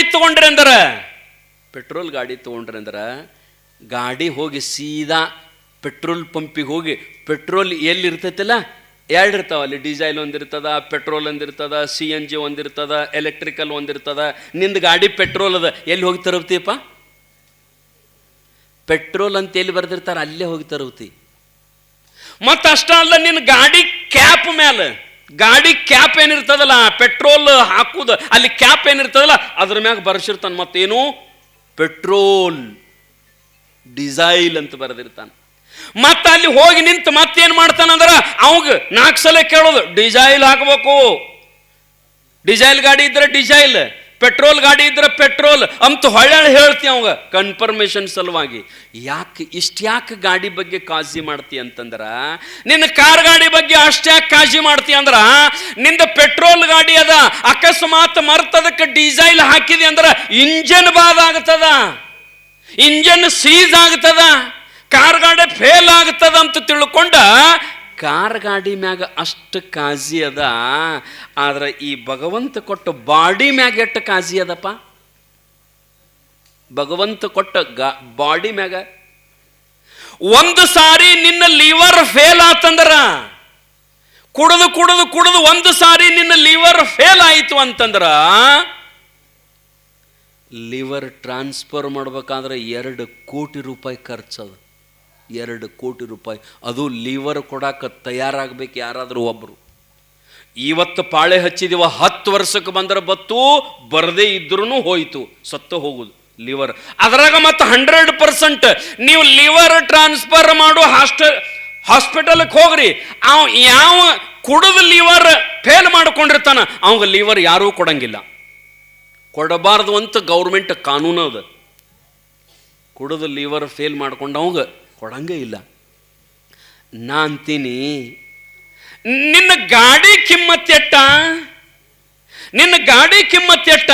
ಗಾಡಿ ತಗೊಂಡ್ರಿ ಅಂದ್ರೆ, ಪೆಟ್ರೋಲ್ ಗಾಡಿ ತಗೊಂಡ್ರಿ ಅಂದ್ರೆ, ಗಾಡಿ ಹೋಗಿ ಸೀದಾ ಪೆಟ್ರೋಲ್ ಪಂಪಿಗೆ ಹೋಗಿ, ಪೆಟ್ರೋಲ್ ಎಲ್ಲಿ ಇರ್ತೈತಿಲ್ಲ ಎರಡು ಇರ್ತಾವ ಅಲ್ಲಿ, ಡೀಸೆಲ್ ಒಂದಿರ್ತದ, ಪೆಟ್ರೋಲ್ ಒಂದಿರ್ತದ, CNG ಒಂದಿರ್ತದ, ಎಲೆಕ್ಟ್ರಿಕಲ್ ಒಂದಿರ್ತದ. ನಿಂದು ಗಾಡಿ ಪೆಟ್ರೋಲ್ ಅದ, ಎಲ್ಲಿ ಹೋಗಿ ತರಬ್ತೀಯಪ್ಪ? ಪೆಟ್ರೋಲ್ ಅಂತ ಎಲ್ಲಿ ಬರ್ದಿರ್ತಾರೆ ಅಲ್ಲೇ ಹೋಗಿ ತರಬ್ತಿ. ಮತ್ತು ಅಷ್ಟ ಅಲ್ಲ, ನಿನ್ನ ಗಾಡಿ ಕ್ಯಾಪ್ ಮೇಲೆ, ಗಾಡಿ ಕ್ಯಾಪ್ ಏನಿರ್ತದಲ್ಲ, ಪೆಟ್ರೋಲ್ ಹಾಕುದು ಅಲ್ಲಿ ಕ್ಯಾಪ್ ಏನಿರ್ತದಲ್ಲ ಅದ್ರ ಮ್ಯಾಗ ಬರ್ಸಿರ್ತಾನೆ ಮತ್ತೇನು, ಪೆಟ್ರೋಲ್ ಡೀಸೈಲ್ ಅಂತ ಬರೆದಿರ್ತಾನೆ. ಮತ್ತ ಅಲ್ಲಿ ಹೋಗಿ ನಿಂತು ಮತ್ತೇನು ಮಾಡ್ತಾನಂದ್ರ ಅವಾಗ 4 ಸಲ ಕೇಳೋದು, ಡೀಸೈಲ್ ಹಾಕಬೇಕು, ಡೀಸೈಲ್ ಗಾಡಿ ಇದ್ರೆ ಡೀಸೈಲ್, ಪೆಟ್ರೋಲ್ ಗಾಡಿ ಇದ್ರೆ ಪೆಟ್ರೋಲ್ ಅಂತ ಹೊಳ್ಳಿ ಹೇಳ್ತಿ ಅವಾಗ ಕನ್ಫರ್ಮೇಶನ್ ಸಲುವಾಗಿ. ಯಾಕೆ ಗಾಡಿ ಬಗ್ಗೆ ಕಾಳಜಿ ಮಾಡ್ತಿ ಅಂತಂದ್ರ, ನಿನ್ನ ಕಾರ್ ಗಾಡಿ ಬಗ್ಗೆ ಅಷ್ಟ್ಯಾಕೆ ಕಾಳಜಿ ಮಾಡ್ತಿ ಅಂದ್ರ, ನಿಂದ ಪೆಟ್ರೋಲ್ ಗಾಡಿ ಅದ, ಅಕಸ್ಮಾತ್ ಮರ್ತದಕ್ಕೆ ಡೀಸೈಲ್ ಹಾಕಿದೆ ಅಂದ್ರ ಇಂಜನ್ ಬಾದ್ ಆಗ್ತದ, ಇಂಜನ್ ಸೀಸ್ ಆಗ್ತದ, ಕಾರ್ ಗಾಡಿ ಫೇಲ್ ಆಗ್ತದ ಅಂತ ತಿಳ್ಕೊಂಡ ಕಾರ್ ಗಾಡಿ ಮ್ಯಾಗ ಅಷ್ಟು ಕಾಳಜಿ ಅದ. ಆದ್ರೆ ಈ ಭಗವಂತ ಕೊಟ್ಟ ಬಾಡಿ ಮ್ಯಾಗ ಎಷ್ಟು ಕಾಳಜಿ ಅದಪ್ಪ? ಭಗವಂತ ಕೊಟ್ಟ ಬಾಡಿ ಮ್ಯಾಗ ಒಂದು ಸಾರಿ ನಿನ್ನ ಲಿವರ್ ಫೇಲ್ ಆತಂದ್ರ, ಕುಡಿದು ಒಂದು ಸಾರಿ ನಿನ್ನ ಲಿವರ್ ಫೇಲ್ ಆಯಿತು ಅಂತಂದ್ರ, ಲಿವರ್ ಟ್ರಾನ್ಸ್ಫರ್ ಮಾಡ್ಬೇಕಾದ್ರೆ 2 ಕೋಟಿ ರೂಪಾಯಿ ಖರ್ಚದು. 2 ಕೋಟಿ ರೂಪಾಯಿ. ಅದು ಲಿವರ್ ಕೊಡಾಕ ತಯಾರಾಗಬೇಕು ಯಾರಾದರೂ ಒಬ್ಬರು. ಇವತ್ತು ಪಾಳೆ ಹಚ್ಚಿದೀವ, 10 ವರ್ಷಕ್ಕೆ ಬಂದ್ರೆ ಬತ್ತು, ಬರದೇ ಇದ್ರೂ ಹೋಯ್ತು, ಸತ್ತು ಹೋಗುದು ಲಿವರ್. ಅದರಾಗ ಮತ್ತೆ 100% ನೀವು ಲಿವರ್ ಟ್ರಾನ್ಸ್ಫರ್ ಮಾಡೋ ಹಾಸ್ಪಿಟಲ್ಗೆ ಹೋಗ್ರಿ, ಅವ ಯಾವ ಕುಡಿದು ಲಿವರ್ ಫೇಲ್ ಮಾಡ್ಕೊಂಡಿರ್ತಾನ ಅವಂಗ ಲಿವರ್ ಯಾರೂ ಕೊಡಂಗಿಲ್ಲ, ಕೊಡಬಾರ್ದು ಅಂತ ಗೌರ್ಮೆಂಟ್ ಕಾನೂನು ಅದ. ಕುಡಿದು ಲಿವರ್ ಫೇಲ್ ಮಾಡ್ಕೊಂಡವಂಗ ಕೊಡಂಗೇ ಇಲ್ಲ. ನಾ ಅಂತೀನಿ, ನಿನ್ನ ಗಾಡಿ ಕಿಮ್ಮತ್ತೆಟ್ಟ, ನಿನ್ನ ಗಾಡಿ ಕಿಮ್ಮತ್ತೆಟ್ಟ?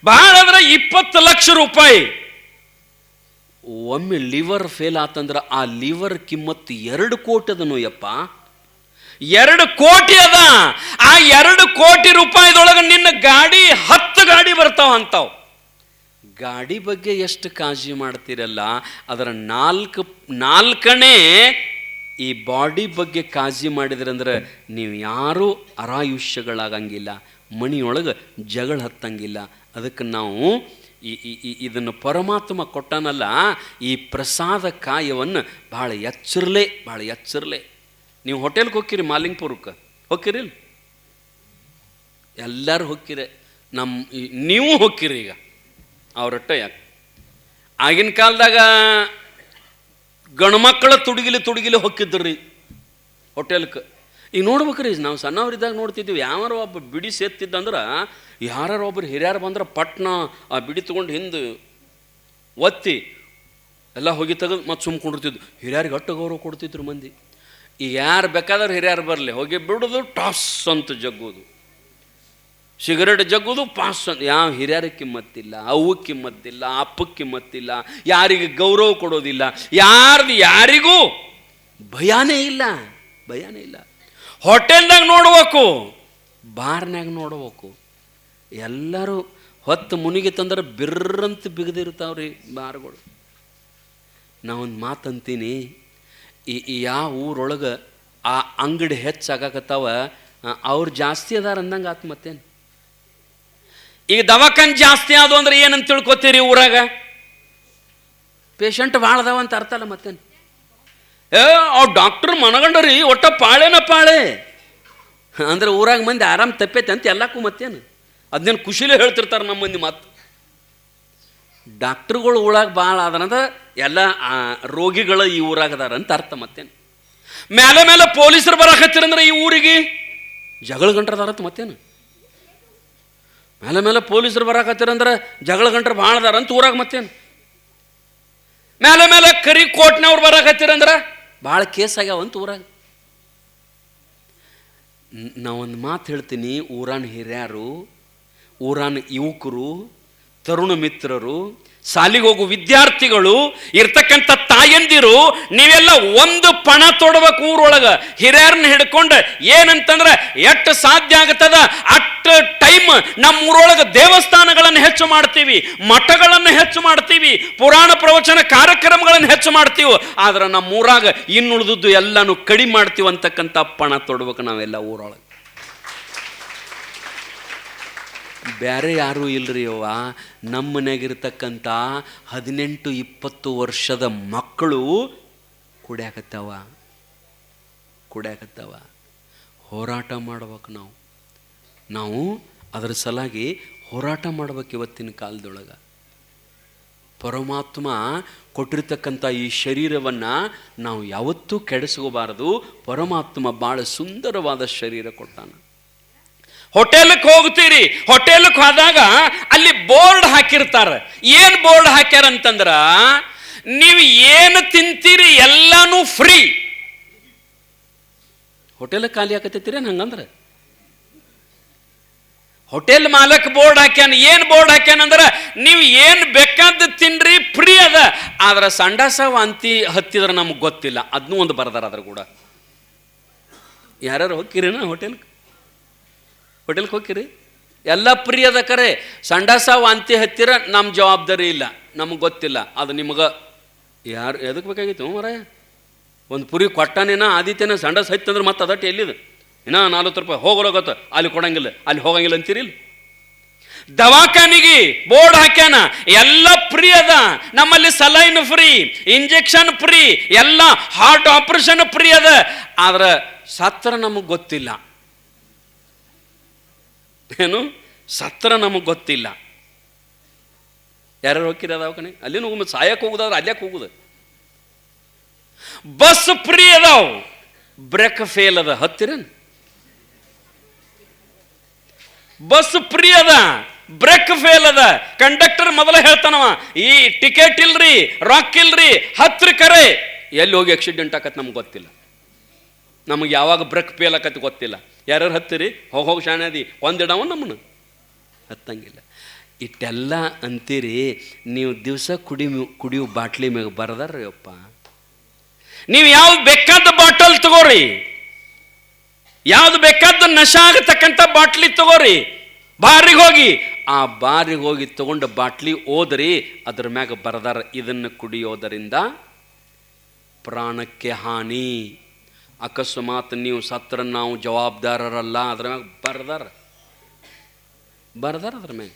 ಬಹಳ ಅಂದ್ರೆ 20 ಲಕ್ಷ ರೂಪಾಯಿ. ಒಮ್ಮೆ ಲಿವರ್ ಫೇಲ್ ಆತಂದ್ರ ಆ ಲಿವರ್ ಕಿಮ್ಮತ್ತು 2 ಕೋಟಿ ಅದನು ಯಪ್ಪ, 2 ಕೋಟಿ ಅದ. ಆ 2 ಕೋಟಿ ರೂಪಾಯಿದೊಳಗೆ ನಿನ್ನ ಗಾಡಿ 10 ಗಾಡಿ ಬರ್ತಾವ ಅಂತಾವ್. ಗಾಡಿ ಬಗ್ಗೆ ಎಷ್ಟು ಕಾಳಜಿ ಮಾಡ್ತೀರಲ್ಲ, ಅದರ 4ನೇ ಈ ಬಾಡಿ ಬಗ್ಗೆ ಕಾಳಜಿ ಮಾಡಿದ್ರಂದ್ರೆ ನೀವು ಯಾರೂ ಅರಾಯುಷ್ಯಗಳಾಗಂಗಿಲ್ಲ, ಮಣಿಯೊಳಗೆ ಜಗಳ ಹತ್ತಂಗಿಲ್ಲ. ಅದಕ್ಕೆ ನಾವು ಇದನ್ನು ಪರಮಾತ್ಮ ಕೊಟ್ಟನಲ್ಲ, ಈ ಪ್ರಸಾದ ಕಾಯವನ್ನು ಭಾಳ ಎಚ್ಚರಲೆ. ನೀವು ಹೋಟೆಲ್ಗೆ ಹೋಗ್ತೀರಿ, ಮಾಲಿಂಗ್ಪುರಕ್ಕೆ ಹೋಗ್ತೀರಿ, ಎಲ್ಲರೂ ಹೋಗ್ತೀರಿ, ನೀವು ಹೋಗ್ತೀರಿ. ಈಗ ಅವರಟ್ಟ ಯಾಕೆ ಆಗಿನ ಕಾಲದಾಗ ಗಂಡ್ಮಕ್ಕಳ ತುಡುಗಿಲಿ ಹೋಗಿದ್ರಿ ಹೋಟೆಲ್ಗೆ. ಈಗ ನೋಡ್ಬೇಕ್ರಿ, ನಾವು ಸಣ್ಣವರಿದ್ದಾಗ ನೋಡ್ತಿದ್ದೀವಿ, ಯಾರು ಒಬ್ಬ ಬಿಡಿ ಸೇತ್ತಿದ್ದಂದ್ರೆ ಯಾರು ಒಬ್ರು ಹಿರಿಯರು ಬಂದ್ರೆ ಪಟ್ನ ಆ ಬಿಡಿ ತೊಗೊಂಡು ಹಿಂದೆ ಒತ್ತಿ ಎಲ್ಲ ಹೋಗಿ ತೆಗೆದು ಮತ್ತೆ ಸುಮ್ಕೊಂಡಿರ್ತಿದ್ವು. ಹಿರಿಯರಿಗೆ ಅಟ್ಟು ಗೌರವ ಕೊಡ್ತಿದ್ರು ಮಂದಿ. ಈಗ ಯಾರು ಬೇಕಾದ್ರೆ ಹಿರಿಯರು ಬರಲಿ, ಹೋಗಿ ಬಿಡೋದು, ಟಾಸ್ ಅಂತ ಜಗ್ಗೋದು, ಸಿಗರೇಟ್ ಜಗ್ಗೋದು, ಪಾಸ್ ಅಂತ. ಯಾವ ಹಿರಿಯರಿಗೆ ಕಿಮ್ಮತ್ತಿಲ್ಲ, ಅವ್ವಕ್ಕೆ ಕಿಮ್ಮತ್ತಿಲ್ಲ, ಅಪ್ಪಕ್ಕೆ ಕಿಮ್ಮತ್ತಿಲ್ಲ, ಯಾರಿಗೆ ಗೌರವ ಕೊಡೋದಿಲ್ಲ, ಯಾರಿಗೂ ಭಯನೇ ಇಲ್ಲ. ಹೋಟೆಲ್ನಾಗ ನೋಡ್ಬೇಕು, ಬಾರ್ನಾಗ ನೋಡ್ಬೇಕು, ಎಲ್ಲರೂ ಹೊತ್ತು ಮುನಿಗೆ ತಂದ್ರೆ ಬಿರ್ರಂತ ಬಿಗದಿರ್ತಾವ್ರಿ ಬಾರ್ಗಳು. ನಾವೊಂದು ಮಾತಂತೀನಿ, ಈ ಯಾವ ಊರೊಳಗೆ ಆ ಅಂಗಡಿ ಹೆಚ್ಚಾಗಕತ್ತಾವ ಅವ್ರು ಜಾಸ್ತಿ ಅದಾರ ಅಂದಂಗೆ ಆತು. ಮತ್ತೇನು ಈಗ ದವಾಖಾನೆ ಜಾಸ್ತಿ ಆದವು ಅಂದ್ರೆ ಏನಂತ ತಿಳ್ಕೊತೀರಿ? ಊರಾಗ ಪೇಷಂಟ್ ಭಾಳ ಅದಾವ ಅಂತ ಅರ್ಥ ಅಲ್ಲ. ಮತ್ತೇನು ಅವ್ರು ಡಾಕ್ಟ್ರ್ ಮನಗಂಡ್ರಿ ಒಟ್ಟ ಪಾಳೆ ಅಂದ್ರೆ ಊರಾಗ ಮಂದಿ ಆರಾಮ್ ತಪ್ಪೈತೆ ಅಂತ ಎಲ್ಲಕ್ಕೂ. ಮತ್ತೇನು ಅದನ್ನೇನು ಖುಷಿಲೇ ಹೇಳ್ತಿರ್ತಾರೆ ನಮ್ಮ ಮಂದಿ. ಮಾತು ಡಾಕ್ಟ್ರುಗಳು ಊರಾಗ ಭಾಳ ಆದ್ರಂದ್ರೆ ಎಲ್ಲ ರೋಗಿಗಳು ಈ ಊರಾಗದಾರ ಅಂತ ಅರ್ಥ. ಮತ್ತೇನು ಮೇಲೆ ಪೊಲೀಸರು ಬರಾಕತ್ತಿರಂದ್ರೆ ಈ ಊರಿಗೆ ಜಗಳ ಗಂಟ್ರದಾರತ್. ಮತ್ತೇನು ಮೇಲೆ ಪೊಲೀಸರು ಬರಾಕತ್ತಿರಂದ್ರೆ ಜಗಳ ಗಂಟ್ರು ಭಾಳ ಅದಾರ ಅಂತ ಊರಾಗ. ಮತ್ತೇನು ಮೇಲೆ ಕರಿ ಕೋರ್ಟ್ನವ್ರು ಬರಾಕತ್ತಿರಂದ್ರೆ ಭಾಳ ಕೇಸ್ ಆಗ್ಯಾವಂತ ಊರಾಗ. ನಾವೊಂದು ಮಾತು ಹೇಳ್ತೀನಿ, ಊರಾನ ಹಿರಿಯರು, ಊರಾನ ಯುವಕರು, ತರುಣ ಮಿತ್ರರು, ಸಾಲಿಗೆ ಹೋಗು ವಿದ್ಯಾರ್ಥಿಗಳು, ಇರ್ತಕ್ಕಂಥ ತಾಯಂದಿರು, ನೀವೆಲ್ಲ ಒಂದು ಪಣ ತೊಡಬೇಕು ಊರೊಳಗೆ. ಹಿರಿಯರನ್ನ ಹಿಡ್ಕೊಂಡು ಏನಂತಂದ್ರೆ ಎಷ್ಟು ಸಾಧ್ಯ ಆಗ್ತದ ಅಷ್ಟು ಟೈಮ್ ನಮ್ಮ ಊರೊಳಗೆ ದೇವಸ್ಥಾನಗಳನ್ನು ಹೆಚ್ಚು ಮಾಡ್ತೀವಿ, ಮಠಗಳನ್ನು ಹೆಚ್ಚು ಮಾಡ್ತೀವಿ, ಪುರಾಣ ಪ್ರವಚನ ಕಾರ್ಯಕ್ರಮಗಳನ್ನು ಹೆಚ್ಚು ಮಾಡ್ತೀವಿ. ಆದ್ರೆ ನಮ್ಮ ಊರಾಗ ಇನ್ನುಳಿದದ್ದು ಎಲ್ಲಾನು ಕಡಿಮೆ ಮಾಡ್ತೀವಿ ಅಂತಕ್ಕಂಥ ಪಣ ತೊಡ್ಬೇಕು ನಾವೆಲ್ಲ ಊರೊಳಗೆ. ಬೇರೆ ಯಾರೂ ಇಲ್ರಿ ಅವ್ವ. ನಮ್ಮ ಮನೆಯಾಗಿರ್ತಕ್ಕಂಥ 18-20 ವರ್ಷದ ಮಕ್ಕಳು ಕುಡ್ಯಾಕತ್ತವ. ಹೋರಾಟ ಮಾಡ್ಬೇಕು ನಾವು ಅದರ ಸಲಾಗಿ ಹೋರಾಟ ಮಾಡ್ಬೇಕು. ಇವತ್ತಿನ ಕಾಲದೊಳಗೆ ಪರಮಾತ್ಮ ಕೊಟ್ಟಿರ್ತಕ್ಕಂಥ ಈ ಶರೀರವನ್ನು ನಾವು ಯಾವತ್ತೂ ಕೆಡಿಸ್ಕೋಬಾರದು. ಪರಮಾತ್ಮ ಭಾಳ ಸುಂದರವಾದ ಶರೀರ ಕೊಟ್ಟಾನ. ಹೋಟೆಲ್ಗೆ ಹೋಗ್ತೀರಿ, ಹೋಟೆಲ್ಗೆ ಹೋದಾಗ ಅಲ್ಲಿ ಬೋರ್ಡ್ ಹಾಕಿರ್ತಾರೆ. ಏನು ಬೋರ್ಡ್ ಹಾಕ್ಯಾರಂತಂದ್ರ, ನೀವು ಏನು ತಿಂತೀರಿ ಎಲ್ಲಾನು ಫ್ರೀ. ಹೋಟೆಲ್ ಖಾಲಿ ಹಾಕತ್ತೀರಿ ಹಂಗಂದ್ರೆ ಹೋಟೆಲ್ ಮಾಲಕ್ ಬೋರ್ಡ್ ಹಾಕ್ಯಾನ. ಏನು ಬೋರ್ಡ್ ಹಾಕ್ಯಾನಂದ್ರೆ, ನೀವು ಏನು ಬೇಕಾದ ತಿನ್ರಿ ಫ್ರೀ ಅದ. ಆದ್ರೆ ಸಂಡಾಸ ವಾಂತಿ ಹತ್ತಿದ್ರೆ ನಮ್ಗೆ ಗೊತ್ತಿಲ್ಲ, ಅದನ್ನೂ ಒಂದು ಬರ್ದಾರ. ಅದ್ರ ಕೂಡ ಯಾರು ಹೋಗ್ಕಿರಿನ ಹೋಟೆಲ್ಗೆ ಹೋಗಿರಿ, ಎಲ್ಲ ಫ್ರೀ ಅದ. ಕರೆ ಸಂಡಾಸ ವಾಂತಿ ಹತ್ತಿರ ನಮ್ಮ ಜವಾಬ್ದಾರಿ ಇಲ್ಲ, ನಮಗೆ ಗೊತ್ತಿಲ್ಲ. ಅದು ನಿಮಗೆ ಯಾರು ಎದಕ್ಕೆ ಬೇಕಾಗಿತ್ತು ಮರ? ಒಂದು ಪುರಿ ಕೊಟ್ಟಾನೇನ ಆದಿತ್ಯನ ಸಂಡಾಸ ಹತ್ತಂದ್ರೆ ಮತ್ತೆ ಅದಟ್ಟು ಎಲ್ಲಿದು ಇನ್ನೂ 40 ರೂಪಾಯಿ ಹೋಗೋಗತ್ತ, ಅಲ್ಲಿ ಕೊಡಂಗಿಲ್ಲ, ಅಲ್ಲಿ ಹೋಗಂಗಿಲ್ಲ ಅಂತೀರಿಲ್ಲ. ದವಾಖಾನಿಗೆ ಬೋರ್ಡ್ ಹಾಕ್ಯಾನ, ಎಲ್ಲ ಫ್ರೀ ಅದ. ನಮ್ಮಲ್ಲಿ ಸಲೈನ್ ಫ್ರೀ, ಇಂಜೆಕ್ಷನ್ ಫ್ರೀ, ಎಲ್ಲ ಹಾರ್ಟ್ ಆಪರೇಷನ್ ಫ್ರೀ ಅದ. ಆದ್ರೆ ಸತ್ರ ನಮಗೆ ಗೊತ್ತಿಲ್ಲ. ಏನು ಸತ್ರ ನಮಗೆ ಗೊತ್ತಿಲ್ಲ. ಯಾರು ಹೋಗಿರ ದವಾಖಾನೆ? ಅಲ್ಲಿನೂ ಒಮ್ಮೆ ಸಾಯಕ್ಕೆ ಹೋಗುದಾದ್ರೆ ಅಲ್ಯಾಕೆ ಹೋಗುದು. ಬಸ್ ಫ್ರೀ ಅದಾವ, ಬ್ರೇಕ್ ಫೇಲ್ ಅದ, ಹತ್ತಿರೇನು? ಬಸ್ ಫ್ರೀ ಅದ, ಬ್ರೇಕ್ ಫೇಲ್ ಅದ. ಕಂಡಕ್ಟರ್ ಮೊದಲ ಹೇಳ್ತಾನವ, ಈ ಟಿಕೆಟ್ ಇಲ್ರಿ, ರಾಕ್ ಇಲ್ರಿ, ಹತ್ರ ಕರೆ. ಎಲ್ಲಿ ಹೋಗಿ ಆಕ್ಸಿಡೆಂಟ್ ಆಕತ್ ನಮ್ಗೆ ಗೊತ್ತಿಲ್ಲ. ನಮಗೆ ಯಾವಾಗ ಬ್ರೇಕ್ ಫೇಲ್ ಆಕತಿ ಗೊತ್ತಿಲ್ಲ. ಯಾರ್ಯಾರು ಹತ್ತಿರಿ, ಹೋಗಿ ಶಾಣದಿ ಒಂದಿಡವ ನಮ್ಮನ್ನು ಹತ್ತಂಗಿಲ್ಲ. ಇಟ್ಟೆಲ್ಲ ಅಂತೀರಿ, ನೀವು ದಿವಸ ಕುಡಿಯೋ ಬಾಟ್ಲಿ ಮ್ಯಾಗ ಬರದಾರ್ರಿ ಅಪ್ಪ. ನೀವು ಯಾವ್ದು ಬೇಕಾದ ಬಾಟಲ್ ತಗೋರಿ, ಯಾವ್ದು ಬೇಕಾದ ನಶ ಆಗತಕ್ಕಂಥ ಬಾಟ್ಲಿ ತಗೋರಿ, ಬಾರಿಗೆ ಹೋಗಿ ಆ ಬಾರಿಗೆ ಹೋಗಿ ತಗೊಂಡ ಬಾಟ್ಲಿ ಓದ್ರಿ, ಅದ್ರ ಮ್ಯಾಗ ಬರದಾರ, ಇದನ್ನು ಕುಡಿಯೋದರಿಂದ ಪ್ರಾಣಕ್ಕೆ ಹಾನಿ. ಅಕಸ್ಮಾತ್ ನೀವು ಸತ್ರ ನಾವು ಜವಾಬ್ದಾರರಲ್ಲ. ಅದ್ರ ಮ್ಯಾಗ ಬರ್ದಾರ ಅದ್ರ ಮ್ಯಾಗ.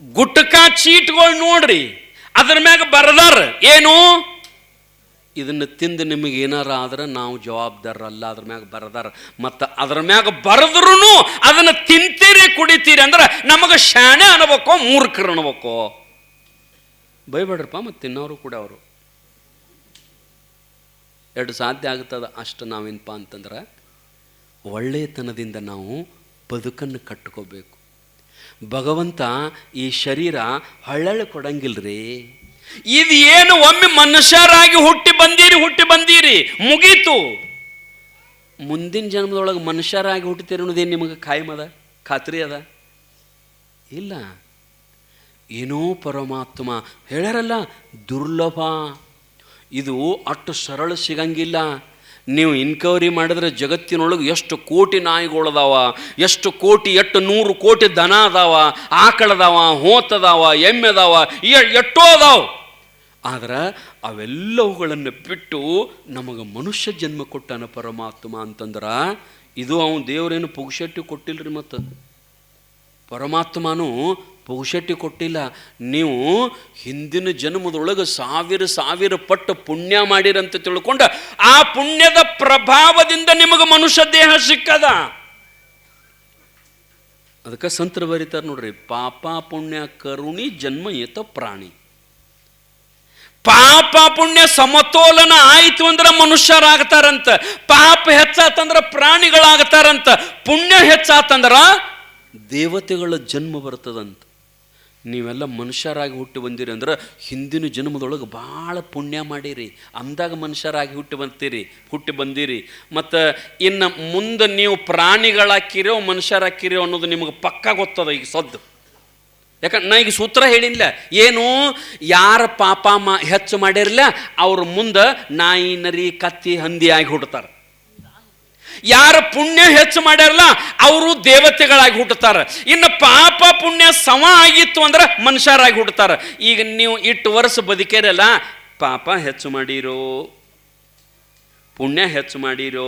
ಗುಟ್ಕಾ ಚೀಟ್ಗಳು ನೋಡ್ರಿ, ಅದ್ರ ಮ್ಯಾಗ ಬರ್ದಾರ ಏನು, ಇದನ್ನು ತಿಂದು ನಿಮಗೆ ಏನಾರ ಆದ್ರೆ ನಾವು ಜವಾಬ್ದಾರರಲ್ಲ. ಅದ್ರ ಮ್ಯಾಗ ಬರ್ದಾರ. ಮತ್ತು ಅದ್ರ ಮ್ಯಾಗ ಬರೆದ್ರೂ ಅದನ್ನು ತಿಂತೀರಿ ಕುಡಿತೀರಿ ಅಂದ್ರೆ ನಮಗೆ ಶಾಣೆ ಅನ್ಬೇಕೋ ಮೂರ್ಖರು ಅನ್ಬೇಕೋ? ಬೈಬೇಡ್ರಪ್ಪ. ಮತ್ತು ತಿನ್ನೋರು ಕೂಡ ಅವರು ಎರಡು ಸಾಧ್ಯ ಆಗ್ತದೆ. ಅಷ್ಟು ನಾವೇನಪ್ಪ ಅಂತಂದ್ರೆ ಒಳ್ಳೆಯತನದಿಂದ ನಾವು ಬದುಕನ್ನು ಕಟ್ಕೋಬೇಕು. ಭಗವಂತ ಈ ಶರೀರ ಹಳ್ಳಳ್ಳಿ ಕೊಡಂಗಿಲ್ರಿ. ಇದು ಏನು, ಒಮ್ಮೆ ಮನುಷ್ಯರಾಗಿ ಹುಟ್ಟಿ ಬಂದೀರಿ ಮುಗೀತು. ಮುಂದಿನ ಜನ್ಮದೊಳಗೆ ಮನುಷ್ಯರಾಗಿ ಹುಟ್ಟುತ್ತೀರಿ ಅನ್ನೋದೇನು ನಿಮಗೆ ಖಾಯಮದ, ಖಾತ್ರಿ ಅದ? ಇಲ್ಲ. ಏನೋ ಪರಮಾತ್ಮ ಹೇಳ್ಯಾರಲ್ಲ, ದುರ್ಲಭ. ಇದು ಅಷ್ಟು ಸರಳ ಸಿಗಂಗಿಲ್ಲ. ನೀವು ಇನ್ಕ್ವೈರಿ ಮಾಡಿದ್ರೆ ಜಗತ್ತಿನೊಳಗೆ ಎಷ್ಟು ಕೋಟಿ ನಾಯಿಗಳದಾವ, ಎಷ್ಟು 100 ಕೋಟಿ ದನ ಅದಾವ, ಆಕಳದಾವ, ಹೋತದಾವ, ಎಮ್ಮೆದಾವ, ಎಷ್ಟೋ ಅದಾವ. ಆದ್ರೆ ಅವೆಲ್ಲವುಗಳನ್ನು ಬಿಟ್ಟು ನಮಗೆ ಮನುಷ್ಯ ಜನ್ಮ ಕೊಟ್ಟಾನ ಪರಮಾತ್ಮ ಅಂತಂದ್ರೆ ಇದು ಅವನು ದೇವರೇನು ಪುಗ್ಶೆಟ್ಟಿ ಕೊಟ್ಟಿಲ್ರಿ. ಮತ್ತು ಪರಮಾತ್ಮನೂ ಪುಗ್ಶೆಟ್ಟಿ ಕೊಟ್ಟಿಲ್ಲ. ನೀವು ಹಿಂದಿನ ಜನ್ಮದೊಳಗೆ ಸಾವಿರ ಪಟ್ಟು ಪುಣ್ಯ ಮಾಡಿರಂತ ತಿಳ್ಕೊಂಡು ಆ ಪುಣ್ಯದ ಪ್ರಭಾವದಿಂದ ನಿಮಗೆ ಮನುಷ್ಯ ದೇಹ ಸಿಕ್ಕದ. ಅದಕ್ಕೆ ಸಂತರು ಬರೀತಾರೆ ನೋಡ್ರಿ, ಪಾಪ ಪುಣ್ಯ ಕರುಣಿ ಜನ್ಮ ಏತ ಪ್ರಾಣಿ. ಪಾಪ ಪುಣ್ಯ ಸಮತೋಲನ ಆಯಿತು ಅಂದ್ರೆ ಮನುಷ್ಯರಾಗ್ತಾರಂತ, ಪಾಪ ಹೆಚ್ಚಾತಂದ್ರೆ ಪ್ರಾಣಿಗಳಾಗ್ತಾರಂತ, ಪುಣ್ಯ ಹೆಚ್ಚಾತಂದ್ರ ದೇವತೆಗಳ ಜನ್ಮ ಬರ್ತದಂತ. ನೀವೆಲ್ಲ ಮನುಷ್ಯರಾಗಿ ಹುಟ್ಟಿ ಬಂದಿರಿ ಅಂದ್ರೆ ಹಿಂದಿನ ಜನ್ಮದೊಳಗೆ ಭಾಳ ಪುಣ್ಯ ಮಾಡಿರಿ, ಅಂದಾಗ ಮನುಷ್ಯರಾಗಿ ಹುಟ್ಟಿ ಬಂದಿರಿ. ಮತ್ತು ಇನ್ನು ಮುಂದೆ ನೀವು ಪ್ರಾಣಿಗಳಾಕಿರೋ ಮನುಷ್ಯರಾಕಿರೋ ಅನ್ನೋದು ನಿಮಗೆ ಪಕ್ಕ ಗೊತ್ತದ. ಈಗ ಸದ್ದು ಯಾಕಂದ್ರೆ ನಾ ಈಗ ಸೂತ್ರ ಹೇಳಿಲ್ಲ ಏನು, ಯಾರ ಪಾಪ ಹೆಚ್ಚು ಮಾಡಿರಲಿಲ್ಲ ಅವ್ರ ಮುಂದೆ ನಾಯಿ ನರಿ ಕತ್ತಿ ಹಂದಿ ಆಗಿ ಹುಡ್ತಾರೆ. ಯಾರ ಪುಣ್ಯ ಹೆಚ್ಚು ಮಾಡ್ಯಾರಲ್ಲ ಅವರು ದೇವತೆಗಳಾಗಿ ಹುಟ್ಟುತ್ತಾರೆ. ಇನ್ನು ಪಾಪ ಪುಣ್ಯ ಸಮ ಆಗಿತ್ತು ಅಂದ್ರೆ ಮನುಷ್ಯರಾಗಿ ಹುಟ್ಟುತ್ತಾರೆ. ಈಗ ನೀವು ಇಟ್ಟು ವರ್ಷ ಬದುಕೇರಲ್ಲ, ಪಾಪ ಹೆಚ್ಚು ಮಾಡಿರೋ ಪುಣ್ಯ ಹೆಚ್ಚು ಮಾಡಿರೋ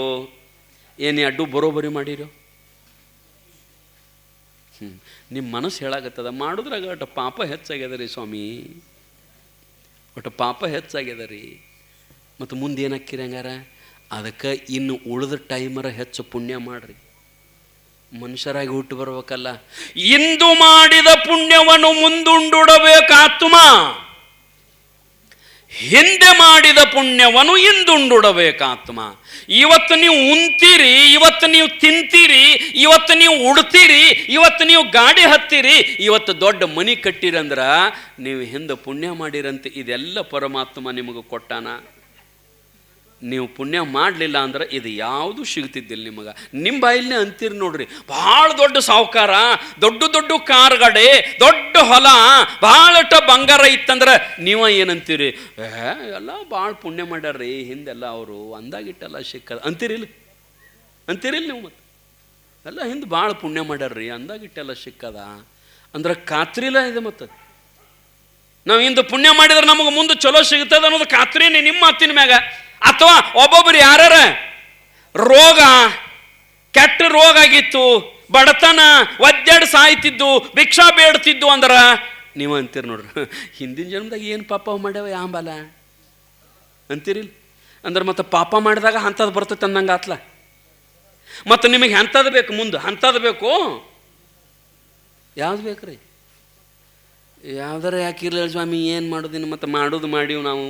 ಏನು ಅಡ್ಡು ಬರೋಬರಿ ಮಾಡಿರೋ? ನಿಮ್ಮ ಮನಸ್ಸು ಹೇಳಾಗತ್ತದ ಮಾಡಿದ್ರಾಗ ಒಟ್ಟು ಪಾಪ ಹೆಚ್ಚಾಗ್ಯದ ರೀ ಸ್ವಾಮಿ, ಒಟ್ಟು ಪಾಪ ಹೆಚ್ಚಾಗ್ಯದ ರೀ. ಮತ್ತು ಮುಂದೆ ಏನಾಕ್ಕಿರಿ ಹಂಗಾರ? ಅದಕ್ಕೆ ಇನ್ನು ಉಳಿದ ಟೈಮರ ಹೆಚ್ಚು ಪುಣ್ಯ ಮಾಡ್ರಿ, ಮನುಷ್ಯರಾಗಿ ಹುಟ್ಟು ಬರ್ಬೇಕಲ್ಲ. ಇಂದು ಮಾಡಿದ ಪುಣ್ಯವನ್ನು ಮುಂದುಂಡುಡಬೇಕಾತ್ಮ, ಹಿಂದೆ ಮಾಡಿದ ಪುಣ್ಯವನ್ನು ಇಂದುಂಡುಡಬೇಕಾತ್ಮ. ಇವತ್ತು ನೀವು ಉಣ್ತೀರಿ, ಇವತ್ತು ನೀವು ತಿಂತೀರಿ, ಇವತ್ತು ನೀವು ಉಡ್ತೀರಿ, ಇವತ್ತು ನೀವು ಗಾಡಿ ಹತ್ತೀರಿ, ಇವತ್ತು ದೊಡ್ಡ ಮನೆ ಕಟ್ಟಿರಂದ್ರ ನೀವು ಹಿಂದೆ ಪುಣ್ಯ ಮಾಡಿರಂತೆ. ಇದೆಲ್ಲ ಪರಮಾತ್ಮ ನಿಮಗೆ ಕೊಟ್ಟಾನ. ನೀವು ಪುಣ್ಯ ಮಾಡಲಿಲ್ಲ ಅಂದ್ರೆ ಇದು ಯಾವುದು ಸಿಗ್ತಿದ್ದಿಲ್ಲ ನಿಮಗೆ. ನಿಮ್ಮ ಬಾಯಿಲ್ನೇ ಅಂತೀರಿ ನೋಡ್ರಿ, ಭಾಳ ದೊಡ್ಡ ಸಾಹುಕಾರ, ದೊಡ್ಡ ದೊಡ್ಡ ಕಾರ್ಗಡೆ, ದೊಡ್ಡ ಹೊಲ, ಭಾಳಟ ಬಂಗಾರ ಇತ್ತಂದ್ರೆ ನೀವು ಏನಂತೀರಿ? ಎಲ್ಲ ಭಾಳ ಪುಣ್ಯ ಮಾಡ್ಯಾರ್ರಿ ಹಿಂದೆಲ್ಲ ಅವರು, ಅಂದಾಗಿಟ್ಟೆಲ್ಲ ಸಿಕ್ಕದ ಅಂತೀರಿಲ್ಲ ನೀವು. ಮತ್ತು ಎಲ್ಲ ಹಿಂದೆ ಭಾಳ ಪುಣ್ಯ ಮಾಡ್ಯಾರ್ರಿ ಅಂದಾಗಿಟ್ಟೆಲ್ಲ ಸಿಕ್ಕದ ಅಂದ್ರೆ ಖಾತ್ರಿಲ್ಲ ಇದೆ. ಮತ್ತು ನಾವು ಹಿಂದೆ ಪುಣ್ಯ ಮಾಡಿದ್ರೆ ನಮಗೆ ಮುಂದೆ ಚಲೋ ಸಿಗ್ತದೆ ಅನ್ನೋದು ಖಾತ್ರಿನೇ ನಿಮ್ಮ ಮಾತಿನ ಮ್ಯಾಗ. ಅಥವಾ ಒಬ್ಬೊಬ್ಬರು ಯಾರ ರೋಗ, ಕೆಟ್ಟ ರೋಗ ಆಗಿತ್ತು, ಬಡತನ, ಒದ್ದಾಡಿ ಸಾಯ್ತಿದ್ದು, ಭಿಕ್ಷಾ ಬೇಡ್ತಿದ್ದು ಅಂದ್ರೆ ನೀವು ಅಂತೀರಿ ನೋಡ್ರಿ, ಹಿಂದಿನ ಜನ್ಮದಾಗ ಏನು ಪಾಪ ಮಾಡ್ಯಾವ ಯಾಂಬಲ ಅಂತೀರಿಲ್ಲ. ಅಂದ್ರೆ ಮತ್ತೆ ಪಾಪ ಮಾಡಿದಾಗ ಅಂಥದ್ದು ಬರ್ತೈತೆ ಅನ್ನಂಗೆ ಆತ್ಲ. ಮತ್ತು ನಿಮಗೆ ಅಂಥದ್ದು ಬೇಕು, ಮುಂದೆ ಅಂಥದ್ದು ಬೇಕು. ಯಾವ್ದು ಬೇಕು ರೀ? ಯಾವ್ದಾರ ಯಾಕಿರಲಿಲ್ಲ ಸ್ವಾಮಿ, ಏನು ಮಾಡೋದಿನ ಮತ್ತು ಮಾಡೋದು ಮಾಡೀವಿ ನಾವು,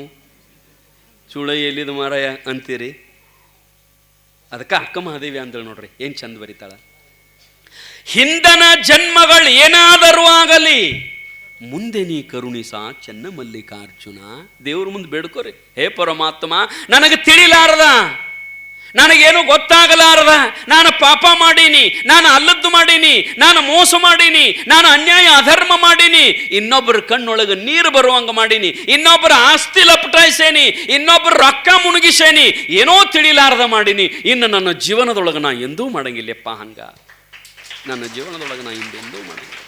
ಸುಳ ಎಲ್ಲಿದು ಮಾರಾಯ ಅಂತೀರಿ. ಅದಕ್ಕೆ ಅಕ್ಕ ಮಹಾದೇವಿ ಅಂದಳು ನೋಡ್ರಿ, ಏನು ಚಂದ ಬರೀತಾಳ. ಹಿಂದನ ಜನ್ಮಗಳು ಏನಾದರೂ ಆಗಲಿ ಮುಂದೆ ನೀ ಕರುಣಿಸ ಚೆನ್ನ ಮಲ್ಲಿಕಾರ್ಜುನ. ದೇವ್ರ ಮುಂದೆ ಬೇಡ್ಕೋರಿ, ಹೇ ಪರಮಾತ್ಮ ನನಗೆ ತಿಳಿಲಾರದ, ನನಗೇನು ಗೊತ್ತಾಗಲಾರದ, ನಾನು ಪಾಪ ಮಾಡೀನಿ, ನಾನು ಅಲ್ಲದ್ದು ಮಾಡೀನಿ, ನಾನು ಮೋಸ ಮಾಡೀನಿ, ನಾನು ಅನ್ಯಾಯ ಅಧರ್ಮ ಮಾಡೀನಿ, ಇನ್ನೊಬ್ಬರ ಕಣ್ಣೊಳಗೆ ನೀರು ಬರುವಂಗ ಮಾಡೀನಿ, ಇನ್ನೊಬ್ಬರ ಆಸ್ತಿ ಲಪಟಾಯಿಸೇನಿ, ಇನ್ನೊಬ್ಬರ ರೊಕ್ಕ ಮುಣಗಿಸೇನಿ, ಏನೋ ತಿಳಿಲಾರದ ಮಾಡೀನಿ. ಇನ್ನು ನನ್ನ ಜೀವನದೊಳಗೆ ನಾ ಎಂದೂ ಮಾಡಂಗಿಲ್ಲಪ್ಪ ಹಂಗ, ನನ್ನ ಜೀವನದೊಳಗೆ ನಾ ಎಂದೂ ಮಾಡಂಗಿಲ್ಲ.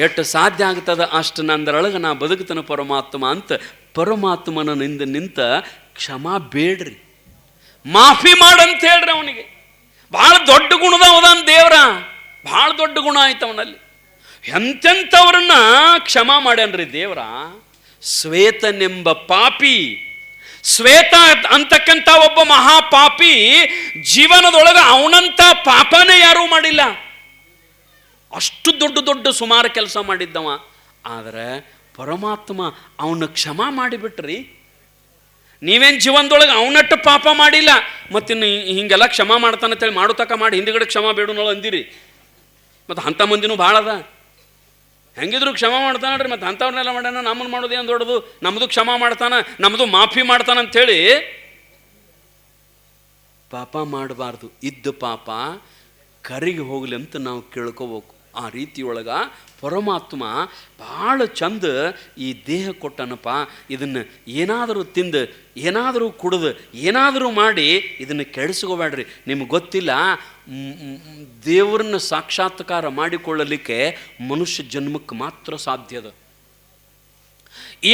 ಎಷ್ಟು ಸಾಧ್ಯ ಆಗ್ತದ ಅಷ್ಟು ನಂದರೊಳಗೆ ನಾ ಬದುಕ್ತನ ಪರಮಾತ್ಮ ಅಂತ ಪರಮಾತ್ಮನ ನಿಂತ ಕ್ಷಮಾ ಬೇಡ್ರಿ, ಮಾಫಿ ಮಾಡಂತ ಹೇಳ್ರಿ. ಅವನಿಗೆ ಭಾಳ ದೊಡ್ಡ ಗುಣದ ಅವದಾನ ದೇವ್ರ, ಭಾಳ ದೊಡ್ಡ ಗುಣ ಆಯ್ತು ಅವನಲ್ಲಿ. ಎಂತೆಂಥವ್ರನ್ನ ಕ್ಷಮಾ ಮಾಡ್ಯಾನ್ರಿ ದೇವ್ರ. ಶ್ವೇತನೆಂಬ ಪಾಪಿ, ಶ್ವೇತ ಅಂತಕ್ಕಂಥ ಒಬ್ಬ ಮಹಾಪಾಪಿ ಜೀವನದೊಳಗೆ ಅವನಂಥ ಪಾಪನೇ ಯಾರೂ ಮಾಡಿಲ್ಲ. ಅಷ್ಟು ದೊಡ್ಡ ದೊಡ್ಡ ಸುಮಾರು ಕೆಲಸ ಮಾಡಿದ್ದವ. ಆದರೆ ಪರಮಾತ್ಮ ಅವನ ಕ್ಷಮಾ ಮಾಡಿಬಿಟ್ರಿ. ನೀವೇನು ಜೀವನದೊಳಗೆ ಅವನಟ್ಟು ಪಾಪ ಮಾಡಿಲ್ಲ, ಮತ್ತಿನ್ನು ಹಿಂಗೆಲ್ಲ ಕ್ಷಮಾ ಮಾಡ್ತಾನಂತೇಳಿ ಮಾಡೋ ತಕ್ಕ ಮಾಡಿ ಹಿಂದಿಗಡೆ ಕ್ಷಮಾ ಬೇಡನೋ ಅಂದಿರಿ. ಮತ್ತು ಅಂಥ ಮಂದಿನೂ ಭಾಳ ಅದ, ಹೆಂಗಿದ್ರು ಕ್ಷಮಾ ಮಾಡ್ತಾನಲ್ರಿ. ಮತ್ತು ಅಂಥವ್ರನ್ನೆಲ್ಲ ಮಾಡ್ಯಾನ, ನಮ್ಮನ್ನು ಮಾಡೋದು ಏನು ದೊಡ್ಡದು, ನಮ್ಮದು ಕ್ಷಮಾ ಮಾಡ್ತಾನ, ನಮ್ಮದು ಮಾಫಿ ಮಾಡ್ತಾನಂಥೇಳಿ ಪಾಪ ಮಾಡಬಾರ್ದು. ಇದ್ದ ಪಾಪ ಕರಿಗೆ ಹೋಗ್ಲಿ ಅಂತ ನಾವು ಕೇಳ್ಕೋಬೇಕು. ಆ ರೀತಿಯೊಳಗೆ ಪರಮಾತ್ಮ ಭಾಳ ಚಂದ ಈ ದೇಹ ಕೊಟ್ಟನಪ್ಪ. ಇದನ್ನು ಏನಾದರೂ ತಿಂದು, ಏನಾದರೂ ಕುಡಿದು, ಏನಾದರೂ ಮಾಡಿ ಇದನ್ನು ಕೆಡಿಸ್ಕೋಬೇಡ್ರಿ. ನಿಮ್ಗೆ ಗೊತ್ತಿಲ್ಲ, ದೇವರನ್ನ ಸಾಕ್ಷಾತ್ಕಾರ ಮಾಡಿಕೊಳ್ಳಲಿಕ್ಕೆ ಮನುಷ್ಯ ಜನ್ಮಕ್ಕೆ ಮಾತ್ರ ಸಾಧ್ಯದ.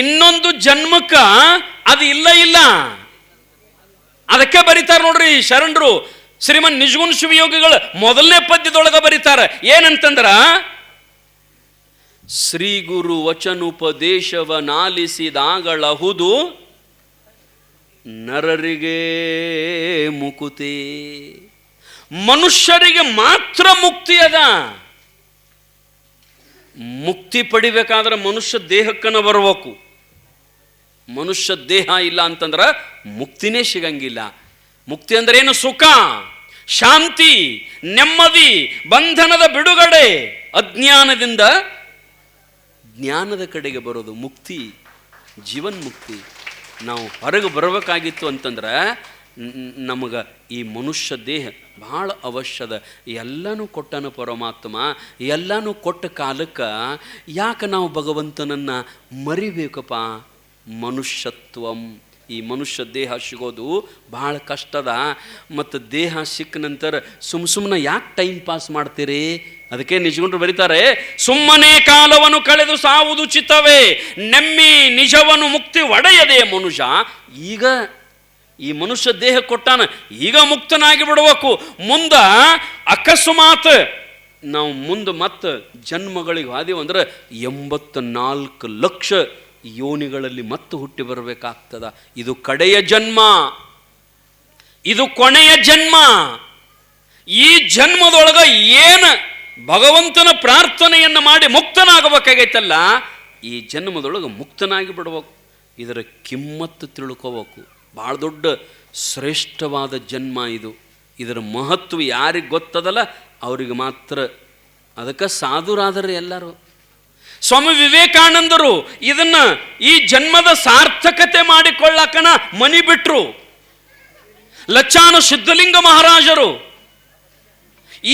ಇನ್ನೊಂದು ಜನ್ಮಕ್ಕೆ ಅದು ಇಲ್ಲ. ಅದಕ್ಕೆ ಬರೀತಾರೆ ನೋಡ್ರಿ ಶರಣರು, ಶ್ರೀಮನ್ ನಿಜಗುಣ ಶಿವಯೋಗಿಗಳು ಮೊದಲನೇ ಪದ್ಯದೊಳಗೆ ಬರೀತಾರೆ ಏನಂತಂದ್ರ, ಶ್ರೀ ಗುರು ವಚನೋಪದೇಶವನಾಲಿಸಿದಾಗಳಹುದು ನರರಿಗೆ ಮುಕುತಿ. ಮನುಷ್ಯರಿಗೆ ಮಾತ್ರ ಮುಕ್ತಿ ಅದ. ಮುಕ್ತಿ ಪಡಿಬೇಕಾದ್ರೆ ಮನುಷ್ಯ ದೇಹಕ್ಕನ ಬರಬೇಕು. ಮನುಷ್ಯ ದೇಹ ಇಲ್ಲ ಅಂತಂದ್ರೆ ಮುಕ್ತಿನೇ ಸಿಗಂಗಿಲ್ಲ. ಮುಕ್ತಿ ಅಂದ್ರೆ ಏನು? ಸುಖ, ಶಾಂತಿ, ನೆಮ್ಮದಿ, ಬಂಧನದ ಬಿಡುಗಡೆ, ಅಜ್ಞಾನದಿಂದ ಜ್ಞಾನದ ಕಡೆಗೆ ಬರೋದು ಮುಕ್ತಿ, ಜೀವನ್ ಮುಕ್ತಿ. ನಾವು ಹೊರಗೆ ಬರಬೇಕಾಗಿತ್ತು ಅಂತಂದ್ರೆ ನಮಗೆ ಈ ಮನುಷ್ಯ ದೇಹ ಭಾಳ ಅವಶ್ಯದ. ಎಲ್ಲನೂ ಕೊಟ್ಟನು ಪರಮಾತ್ಮ, ಎಲ್ಲನೂ ಕೊಟ್ಟ ಕಾಲಕ್ಕೆ ಯಾಕೆ ನಾವು ಭಗವಂತನನ್ನು ಮರಿಬೇಕಪ್ಪ? ಮನುಷ್ಯತ್ವಂ, ಈ ಮನುಷ್ಯ ದೇಹ ಸಿಗೋದು ಭಾಳ ಕಷ್ಟದ. ಮತ್ತು ದೇಹ ಸಿಕ್ಕ ನಂತರ ಸುಮ್ಮನೆ ಯಾಕೆ ಟೈಮ್ ಪಾಸ್ ಮಾಡ್ತೀರಿ? ಅದಕ್ಕೆ ನಿಜಗೊಂಡ್ರು ಬರೀತಾರೆ, ಸುಮ್ಮನೆ ಕಾಲವನ್ನು ಕಳೆದು ಸಾವುದು ಚಿತ್ತವೇ, ನೆಮ್ಮಿ ನಿಜವನ್ನು ಮುಕ್ತಿ ಒಡೆಯದೆ ಮನುಷ್ಯ. ಈಗ ಈ ಮನುಷ್ಯ ದೇಹ ಕೊಟ್ಟಾನ, ಈಗ ಮುಕ್ತನಾಗಿ ಬಿಡಬೇಕು. ಮುಂದೆ ಅಕಸ್ಮಾತ್ ನಾವು ಮುಂದೆ ಮತ್ತೆ ಜನ್ಮಗಳಿಗೆ ಹಾದೇವು ಅಂದ್ರೆ 84 ಲಕ್ಷ ಯೋನಿಗಳಲ್ಲಿ ಮತ್ತೆ ಹುಟ್ಟಿ ಬರಬೇಕಾಗ್ತದ. ಇದು ಕಡೆಯ ಜನ್ಮ, ಇದು ಕೊನೆಯ ಜನ್ಮ. ಈ ಜನ್ಮದೊಳಗೆ ಏನು ಭಗವಂತನ ಪ್ರಾರ್ಥನೆಯನ್ನು ಮಾಡಿ ಮುಕ್ತನಾಗಬೇಕಾಗೈತಲ್ಲ, ಈ ಜನ್ಮದೊಳಗೆ ಮುಕ್ತನಾಗಿ ಬಿಡ್ಬೇಕು. ಇದರ ಕಿಮ್ಮತ್ತು ತಿಳ್ಕೋಬೇಕು. ಭಾಳ ದೊಡ್ಡ ಶ್ರೇಷ್ಠವಾದ ಜನ್ಮ ಇದು. ಇದರ ಮಹತ್ವ ಯಾರಿಗೆ ಗೊತ್ತದಲ್ಲ ಅವ್ರಿಗೆ ಮಾತ್ರ. ಅದಕ್ಕೆ ಸಾಧುರಾದರೆ ಎಲ್ಲರೂ. ಸ್ವಾಮಿ ವಿವೇಕಾನಂದರು ಇದನ್ನು ಈ ಜನ್ಮದ ಸಾರ್ಥಕತೆ ಮಾಡಿಕೊಳ್ಳಕನ ಮನಿ ಬಿಟ್ರು. ಲಚ್ಚಾನ ಸಿದ್ಧಲಿಂಗ ಮಹಾರಾಜರು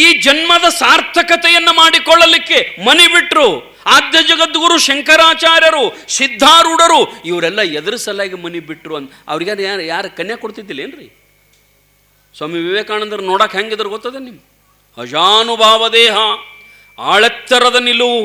ಈ ಜನ್ಮದ ಸಾರ್ಥಕತೆಯನ್ನು ಮಾಡಿಕೊಳ್ಳಲಿಕ್ಕೆ ಮನಿ ಬಿಟ್ರು. ಆದ್ಯ ಜಗದ್ಗುರು ಶಂಕರಾಚಾರ್ಯರು, ಸಿದ್ಧಾರೂಢರು ಇವರೆಲ್ಲ ಎದುರು ಸಲಾಗಿ ಮನಿ ಬಿಟ್ರು ಅಂತ. ಅವ್ರಿಗೆ ಯಾರು ಕನ್ಯಾ ಕೊಡ್ತಿದ್ದಿಲ್ಲ ಏನ್ರಿ? ಸ್ವಾಮಿ ವಿವೇಕಾನಂದರು ನೋಡಕ್ಕೆ ಹೆಂಗಿದ್ರು ಗೊತ್ತದ ನಿಮ್ಗೆ? ಅಜಾನುಭಾವ ದೇಹ, ಆಳೆತ್ತರದ ನಿಲುವು,